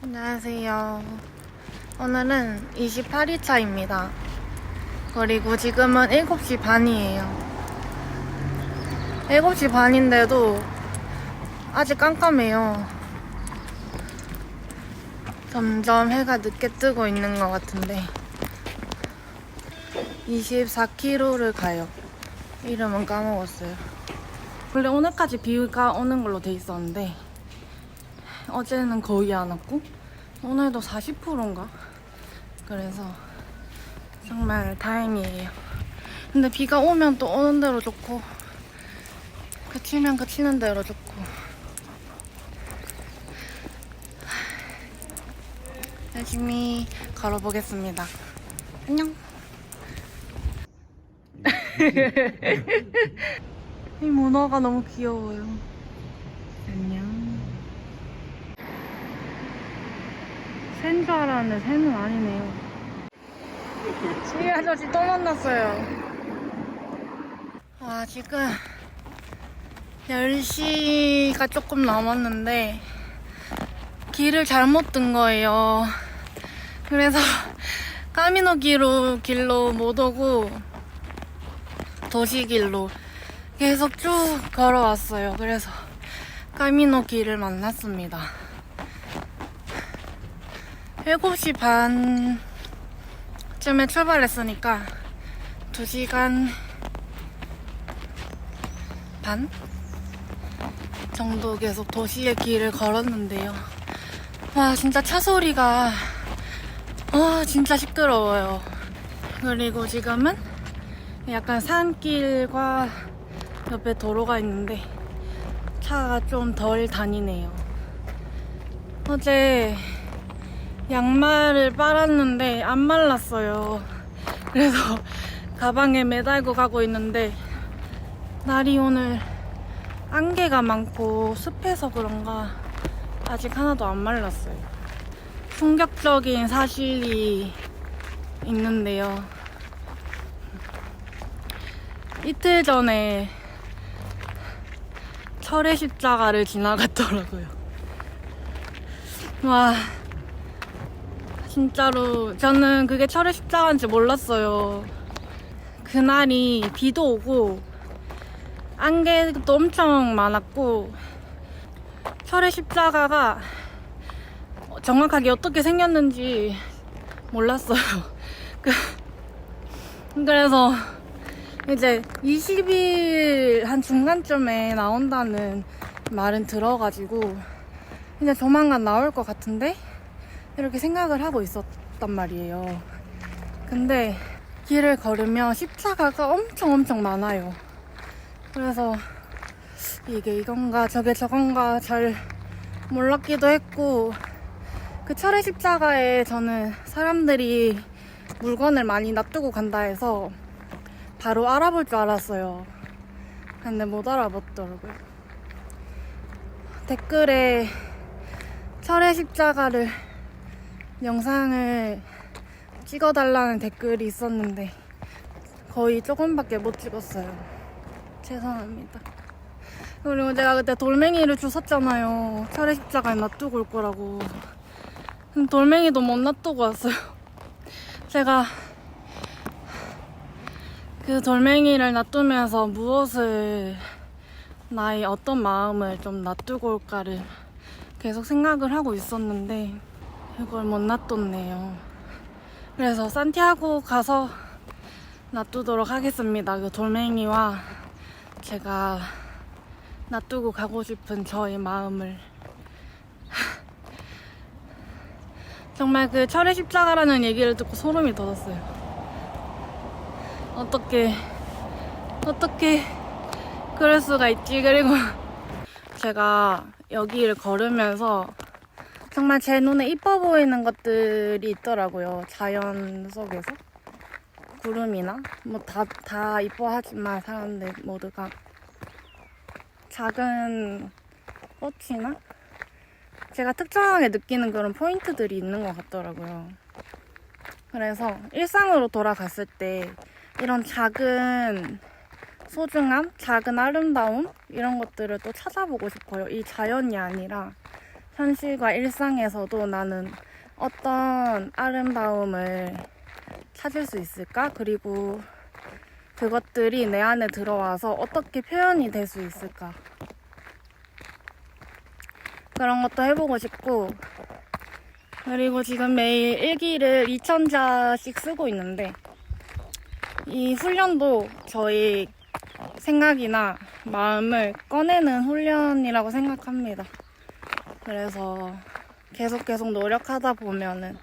안녕하세요. 오늘은 28일차입니다. 그리고 지금은 7시 반이에요. 7시 반인데도 아직 깜깜해요. 점점 해가 늦게 뜨고 있는 것 같은데 24km를 가요. 이름은 까먹었어요. 원래 오늘까지 비가 오는 걸로 돼 있었는데 어제는 거의 안 왔고 오늘도 40%인가? 그래서 정말 다행이에요. 근데 비가 오면 또 오는 대로 좋고 그치면 그치는 대로 좋고. 열심히 걸어보겠습니다. 안녕. 이 문어가 너무 귀여워요. 안녕. 새인 줄 알았는데 새는 아니네요. 지희 아저씨 또 만났어요. 와, 지금 10시가 조금 넘었는데 길을 잘못 든 거예요. 그래서 까미노 길로 못 오고 도시길로 계속 쭉 걸어왔어요. 그래서 까미노 길을 만났습니다. 7시 반쯤에 출발했으니까 2시간 반 정도 계속 도시의 길을 걸었는데요. 와, 진짜 차 소리가 진짜 시끄러워요. 그리고 지금은 약간 산길과 옆에 도로가 있는데 차가 좀 덜 다니네요. 어제 양말을 빨았는데 안 말랐어요. 그래서 가방에 매달고 가고 있는데 날이 오늘 안개가 많고 습해서 그런가 아직 하나도 안 말랐어요. 충격적인 사실이 있는데요. 이틀 전에 철의 십자가를 지나갔더라고요. 와, 진짜로 저는 그게 철의 십자가인지 몰랐어요. 그날이 비도 오고 안개도 엄청 많았고 철의 십자가가 정확하게 어떻게 생겼는지 몰랐어요. 그래서 이제 20일 한 중간쯤에 나온다는 말은 들어가지고 이제 조만간 나올 것 같은데 이렇게 생각을 하고 있었단 말이에요. 근데 길을 걸으면 십자가가 엄청 많아요. 그래서 이게 이건가 저게 저건가 잘 몰랐기도 했고, 그 철의 십자가에 저는 사람들이 물건을 많이 놔두고 간다 해서 바로 알아볼 줄 알았어요. 근데 못 알아봤더라고요. 댓글에 철의 십자가를 영상을 찍어달라는 댓글이 있었는데 거의 조금밖에 못 찍었어요. 죄송합니다. 그리고 제가 그때 돌멩이를 주웠잖아요. 철의 십자가에 놔두고 올 거라고. 근데 돌멩이도 못 놔두고 왔어요. 제가 그 돌멩이를 놔두면서 무엇을, 나의 어떤 마음을 좀 놔두고 올까를 계속 생각을 하고 있었는데 그걸 못 놔뒀네요. 그래서 산티아고 가서 놔두도록 하겠습니다. 그 돌멩이와 제가 놔두고 가고 싶은 저의 마음을. 정말 그 철의 십자가라는 얘기를 듣고 소름이 돋았어요. 어떻게 그럴 수가 있지. 그리고 제가 여기를 걸으면서 정말 제 눈에 이뻐 보이는 것들이 있더라고요. 자연 속에서 구름이나 뭐 다 이뻐하지만 사람들 모두가 작은 꽃이나 제가 특정하게 느끼는 그런 포인트들이 있는 것 같더라고요. 그래서 일상으로 돌아갔을 때 이런 작은 소중함, 작은 아름다움 이런 것들을 또 찾아보고 싶어요. 이 자연이 아니라 현실과 일상에서도 나는 어떤 아름다움을 찾을 수 있을까? 그리고 그것들이 내 안에 들어와서 어떻게 표현이 될 수 있을까? 그런 것도 해보고 싶고, 그리고 지금 매일 일기를 2000자씩 쓰고 있는데, 이 훈련도 저희 생각이나 마음을 꺼내는 훈련이라고 생각합니다. 그래서 계속 노력하다 보면은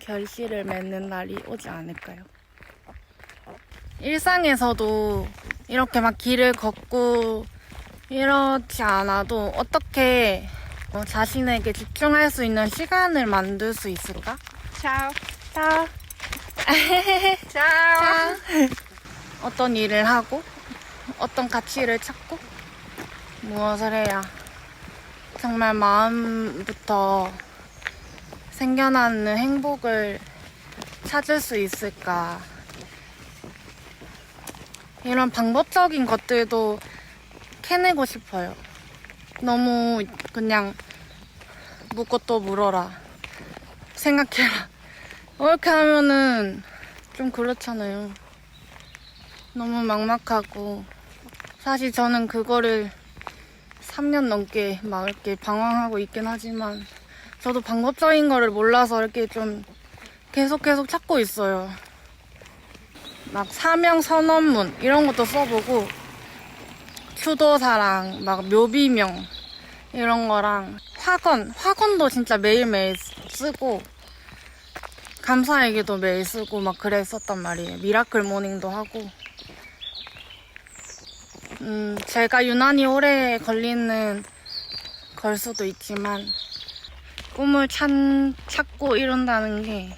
결실을 맺는 날이 오지 않을까요? 일상에서도 이렇게 막 길을 걷고 이렇지 않아도 어떻게 자신에게 집중할 수 있는 시간을 만들 수 있을까? Ciao. 자, Ciao. 어떤 일을 하고 어떤 가치를 찾고 무엇을 해야 정말 마음부터 생겨나는 행복을 찾을 수 있을까? 이런 방법적인 것들도 캐내고 싶어요. 너무 그냥 묻고 또 물어라. 생각해라. 이렇게 하면은 좀 그렇잖아요. 너무 막막하고. 사실 저는 그거를 3년 넘게 막 이렇게 방황하고 있긴 하지만 저도 방법적인 거를 몰라서 이렇게 좀 계속 찾고 있어요. 막 사명 선언문 이런 것도 써보고 추도사랑 막 묘비명 이런 거랑 화건도 진짜 매일매일 쓰고 감사일기도 매일 쓰고 막 그랬었단 말이에요. 미라클 모닝도 하고. 제가 유난히 오래 걸리는 걸 수도 있지만 꿈을 찾고 이룬다는 게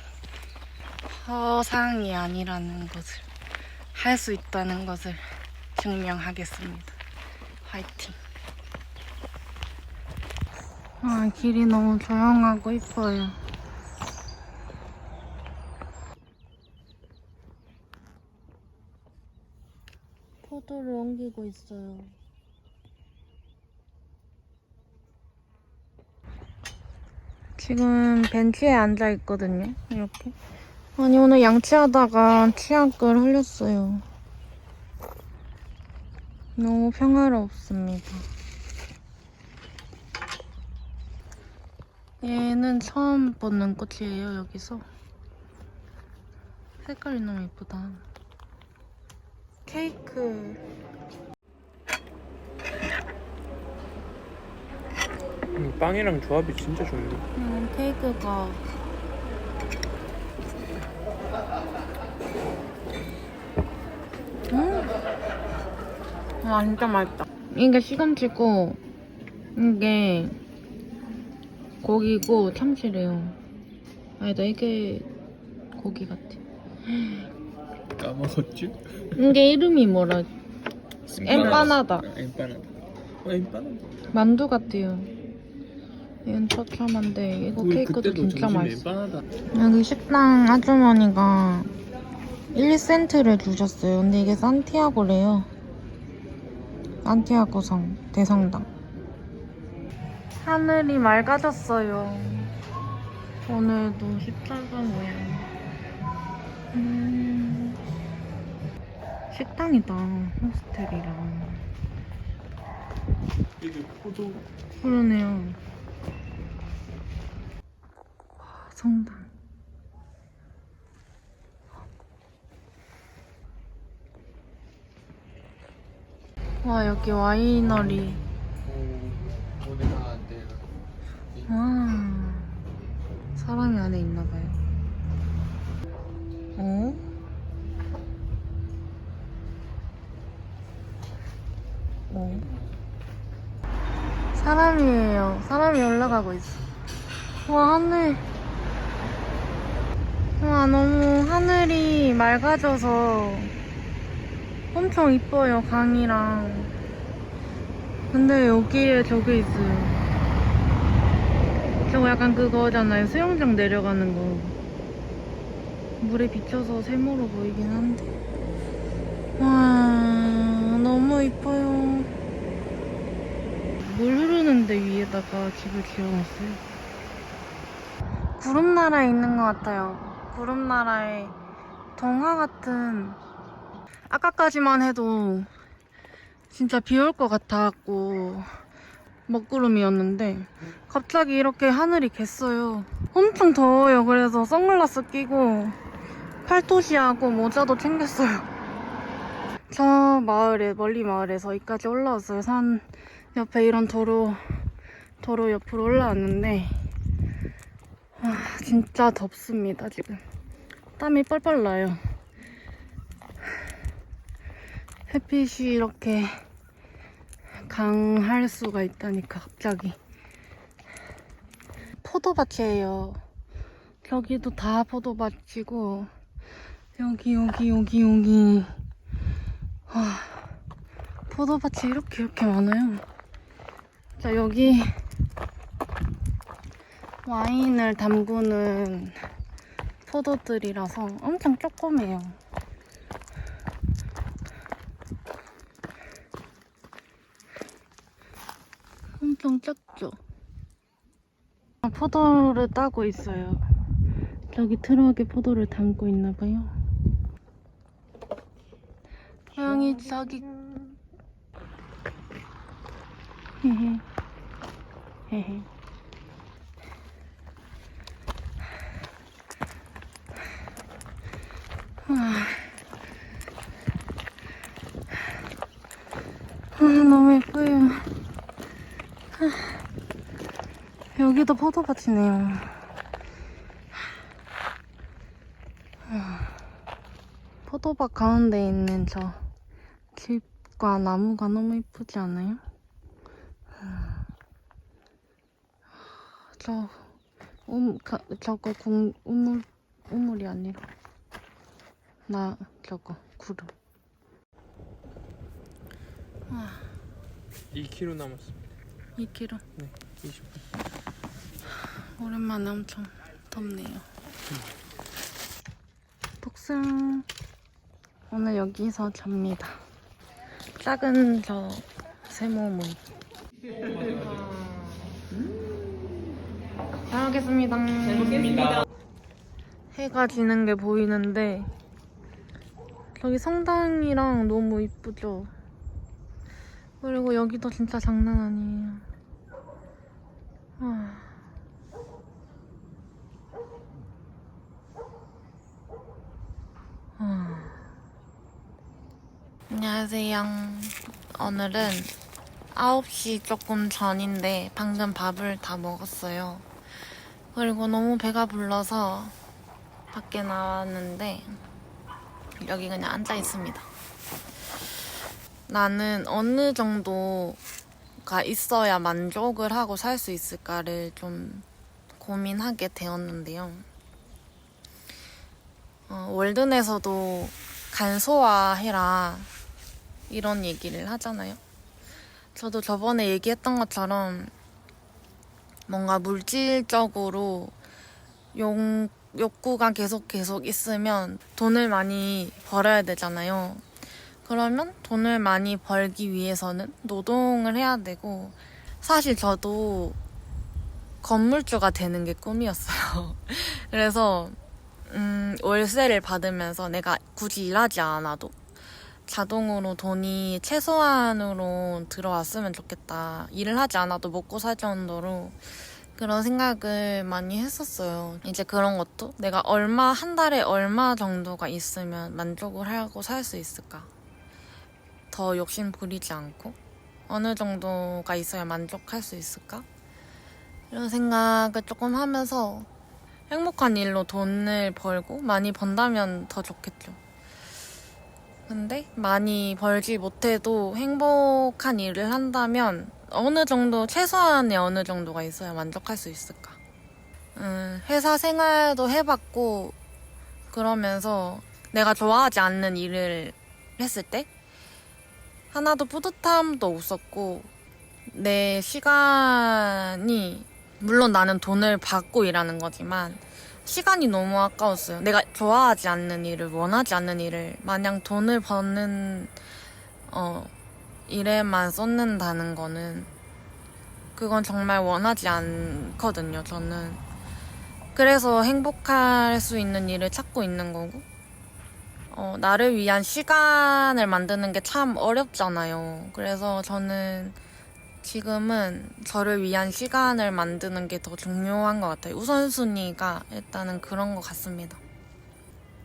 허상이 아니라는 것을 할 수 있다는 것을 증명하겠습니다. 화이팅! 아, 길이 너무 조용하고 이뻐요. 포도를 옮기고 있어요. 지금 벤치에 앉아 있거든요. 이렇게. 아니, 오늘 양치하다가 치약을 흘렸어요. 너무 평화롭습니다. 얘는 처음 보는 꽃이에요, 여기서. 색깔이 너무 예쁘다. 케이크. 빵이랑 조합이 진짜 좋네. 케이크가 아, 진짜 맛있다. 이게 시금치고 이게 고기고 참치래요. 아니다, 이게 고기 같아. 까먹었지? 이게 이름이 뭐라? 엠파나다. 엠파나다. 엠파나다. 만두 같아요. 이건 처참한데 이거 케이크도 진짜 맛있어. 엠파나다. 여기 식당 아주머니가 1센트를 주셨어요. 근데 이게 산티아고래요. 산티아고성 대성당. 하늘이 맑아졌어요. 오늘도 십자가 모양. 식당이다. 호스텔이랑. 이게 포도. 그러네요. 와, 성당. 와, 여기 와이너리. 와, 사람이 안에 있나봐요. 어? 어? 사람이에요. 사람이 올라가고 있어. 와, 하늘. 와, 너무 하늘이 맑아져서 엄청 이뻐요, 강이랑. 근데 여기에 저게 있어요. 저거 약간 그거잖아요. 수영장 내려가는 거. 물에 비쳐서 세모로 보이긴 한데. 와, 너무 이뻐요. 물 흐르는데 위에다가 집을 지어놨어요. 구름나라에 있는 것 같아요. 구름나라의 동화 같은. 아까까지만 해도 진짜 비 올 것 같아갖고 먹구름이었는데 갑자기 이렇게 하늘이 갰어요. 엄청 더워요. 그래서 선글라스 끼고 팔토시하고 모자도 챙겼어요. 저 마을에, 멀리 마을에서 여기까지 올라왔어요. 산 옆에 이런 도로 옆으로 올라왔는데 진짜 덥습니다. 지금 땀이 뻘뻘 나요. 햇빛이 이렇게 강할 수가 있다니까 갑자기. 포도밭이에요. 저기도 다 포도밭이고 여기 포도밭이 이렇게 많아요. 자, 여기 와인을 담그는 포도들이라서 엄청 조그매요. 엄청 작죠? 포도를 따고 있어요. 저기 트럭에 포도를 담고 있나봐요. 형이 저기 헤헤 헤헤. 너무 예뻐요. 여기도 포도밭이네요. 포도밭 가운데 있는 저 집과 나무가 너무 예쁘지 않아요? 저거 우물이 아니라 저거 구름. 2km 남았습니다. 2km. 네, 20분. 오랜만에 엄청 덥네요. 복승. 오늘 여기서 잡니다. 작은 저 세모문. 잘 먹겠습니다. 잘 먹겠습니다. 해가 지는 게 보이는데 저기 성당이랑 너무 이쁘죠? 그리고 여기도 진짜 장난 아니에요. 안녕하세요. 오늘은 9시 조금 전인데 방금 밥을 다 먹었어요. 그리고 너무 배가 불러서 밖에 나왔는데 여기 그냥 앉아 있습니다. 나는 어느 정도가 있어야 만족을 하고 살 수 있을까를 좀 고민하게 되었는데요. 월든에서도 간소화해라 이런 얘기를 하잖아요. 저도 저번에 얘기했던 것처럼 뭔가 물질적으로 욕구가 계속 있으면 돈을 많이 벌어야 되잖아요. 그러면 돈을 많이 벌기 위해서는 노동을 해야 되고, 사실 저도 건물주가 되는 게 꿈이었어요. 그래서 월세를 받으면서 내가 굳이 일하지 않아도 자동으로 돈이 최소한으로 들어왔으면 좋겠다. 일을 하지 않아도 먹고 살 정도로 그런 생각을 많이 했었어요. 이제 그런 것도 내가 한 달에 얼마 정도가 있으면 만족을 하고 살 수 있을까? 더 욕심 부리지 않고 어느 정도가 있어야 만족할 수 있을까? 이런 생각을 조금 하면서 행복한 일로 돈을 벌고 많이 번다면 더 좋겠죠. 근데 많이 벌지 못해도 행복한 일을 한다면 어느 정도, 최소한의 어느 정도가 있어야 만족할 수 있을까? 회사 생활도 해봤고 그러면서 내가 좋아하지 않는 일을 했을 때 하나도 뿌듯함도 없었고, 내 시간이, 물론 나는 돈을 받고 일하는 거지만 시간이 너무 아까웠어요. 내가 좋아하지 않는 일을, 원하지 않는 일을 마냥 돈을 버는 일에만 쏟는다는 거는 그건 정말 원하지 않거든요, 저는. 그래서 행복할 수 있는 일을 찾고 있는 거고, 나를 위한 시간을 만드는 게 참 어렵잖아요. 그래서 저는 지금은 저를 위한 시간을 만드는 게 더 중요한 것 같아요. 우선순위가 일단은 그런 것 같습니다.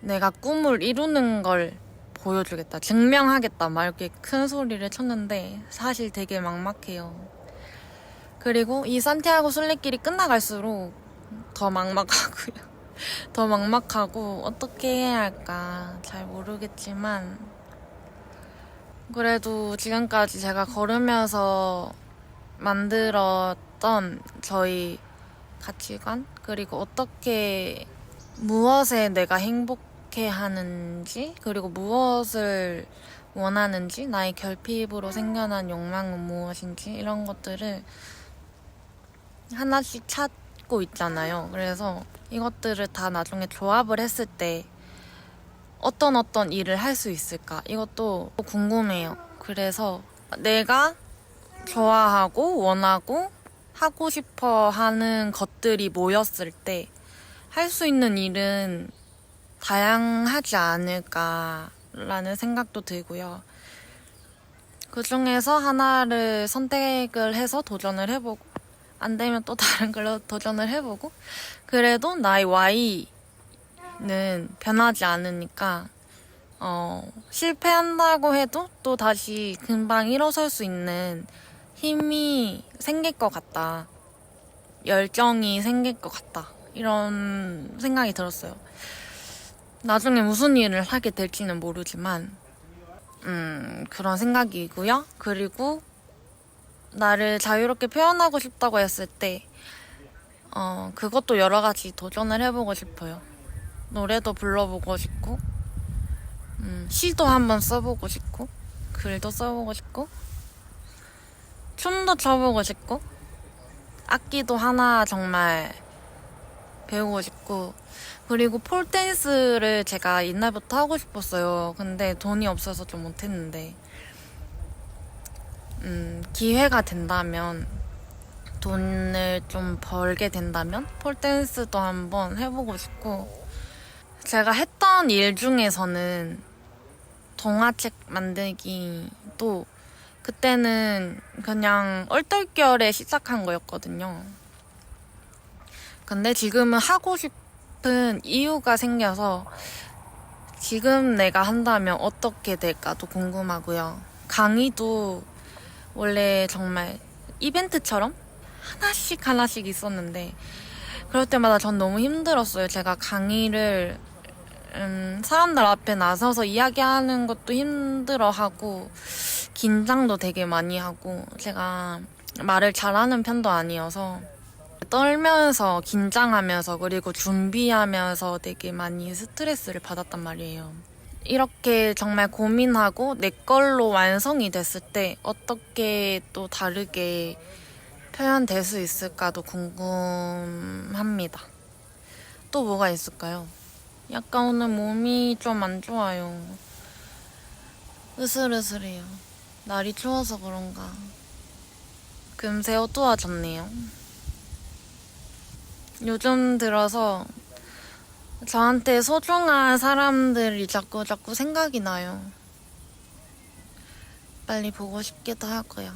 내가 꿈을 이루는 걸 보여주겠다, 증명하겠다, 막 이렇게 큰 소리를 쳤는데 사실 되게 막막해요. 그리고 이 산티아고 순례길이 끝나갈수록 더 막막하고요. 더 막막하고 어떻게 해야 할까 잘 모르겠지만 그래도 지금까지 제가 걸으면서 만들었던 저희 가치관, 그리고 어떻게 무엇에 내가 행복해 하는지, 그리고 무엇을 원하는지, 나의 결핍으로 생겨난 욕망은 무엇인지, 이런 것들을 하나씩 찾고 있잖아요. 그래서 이것들을 다 나중에 조합을 했을 때 어떤 일을 할 수 있을까, 이것도 궁금해요. 그래서 내가 좋아하고 원하고 하고 싶어 하는 것들이 모였을 때 할 수 있는 일은 다양하지 않을까라는 생각도 들고요. 그 중에서 하나를 선택을 해서 도전을 해보고, 안 되면 또 다른 걸로 도전을 해보고, 그래도 나의 Y는 변하지 않으니까 실패한다고 해도 또 다시 금방 일어설 수 있는 힘이 생길 것 같다, 열정이 생길 것 같다, 이런 생각이 들었어요. 나중에 무슨 일을 하게 될지는 모르지만 그런 생각이고요. 그리고 나를 자유롭게 표현하고 싶다고 했을 때 그것도 여러 가지 도전을 해보고 싶어요. 노래도 불러보고 싶고, 시도 한번 써보고 싶고, 글도 써보고 싶고, 춤도 춰보고 싶고, 악기도 하나 정말 배우고 싶고, 그리고 폴댄스를 제가 옛날부터 하고 싶었어요. 근데 돈이 없어서 좀 못했는데, 기회가 된다면, 돈을 좀 벌게 된다면 폴댄스도 한번 해보고 싶고, 제가 했던 일 중에서는 동화책 만들기도 그때는 그냥 얼떨결에 시작한 거였거든요. 근데 지금은 하고 싶은 이유가 생겨서 지금 내가 한다면 어떻게 될까도 궁금하고요. 강의도 원래 정말 이벤트처럼 하나씩 있었는데 그럴 때마다 전 너무 힘들었어요. 제가 강의를 사람들 앞에 나서서 이야기하는 것도 힘들어하고 긴장도 되게 많이 하고, 제가 말을 잘하는 편도 아니어서 떨면서 긴장하면서 그리고 준비하면서 되게 많이 스트레스를 받았단 말이에요. 이렇게 정말 고민하고 내 걸로 완성이 됐을 때 어떻게 또 다르게 표현될 수 있을까도 궁금합니다. 또 뭐가 있을까요? 약간 오늘 몸이 좀 안 좋아요. 으슬으슬해요. 날이 추워서 그런가. 금세 어두워졌네요. 요즘 들어서 저한테 소중한 사람들이 자꾸 생각이 나요. 빨리 보고 싶기도 하고요.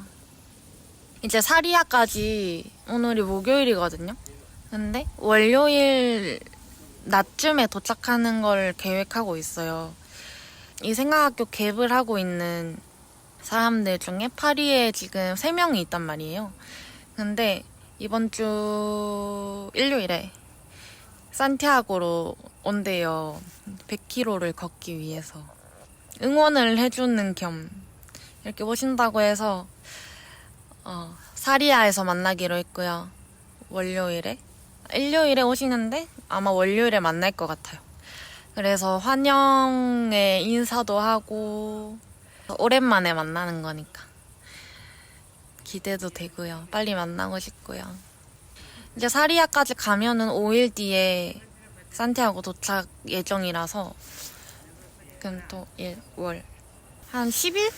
이제 사리아까지 오늘이 목요일이거든요. 근데 월요일 낮쯤에 도착하는 걸 계획하고 있어요. 이 생각학교 갭을 하고 있는 사람들 중에 파리에 지금 3명이 있단 말이에요. 근데 이번 주 일요일에 산티아고로 온대요. 100km를 걷기 위해서. 응원을 해주는 겸 이렇게 오신다고 해서 사리아에서 만나기로 했고요. 일요일에 오시는데 아마 월요일에 만날 것 같아요. 그래서 환영의 인사도 하고 오랜만에 만나는 거니까 기대도 되고요. 빨리 만나고 싶고요. 이제 사리아까지 가면은 5일 뒤에 산티아고 도착 예정이라서 금, 토, 일, 월 한 10일?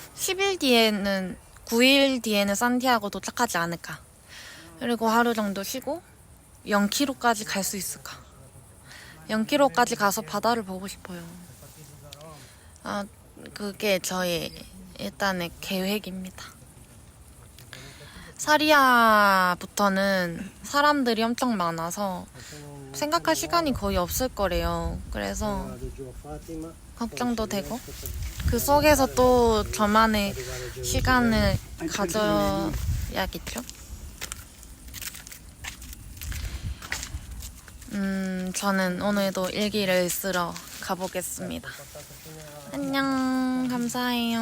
9일 뒤에는 산티아고 도착하지 않을까. 그리고 하루 정도 쉬고 0km까지 갈 수 있을까? 0km까지 가서 바다를 보고 싶어요. 아, 그게 저의 일단의 계획입니다. 사리아부터는 사람들이 엄청 많아서 생각할 시간이 거의 없을 거래요. 그래서 걱정도 되고 그 속에서 또 저만의 시간을 가져야겠죠. 저는 오늘도 일기를 쓰러 가보겠습니다. 안녕, 감사해요.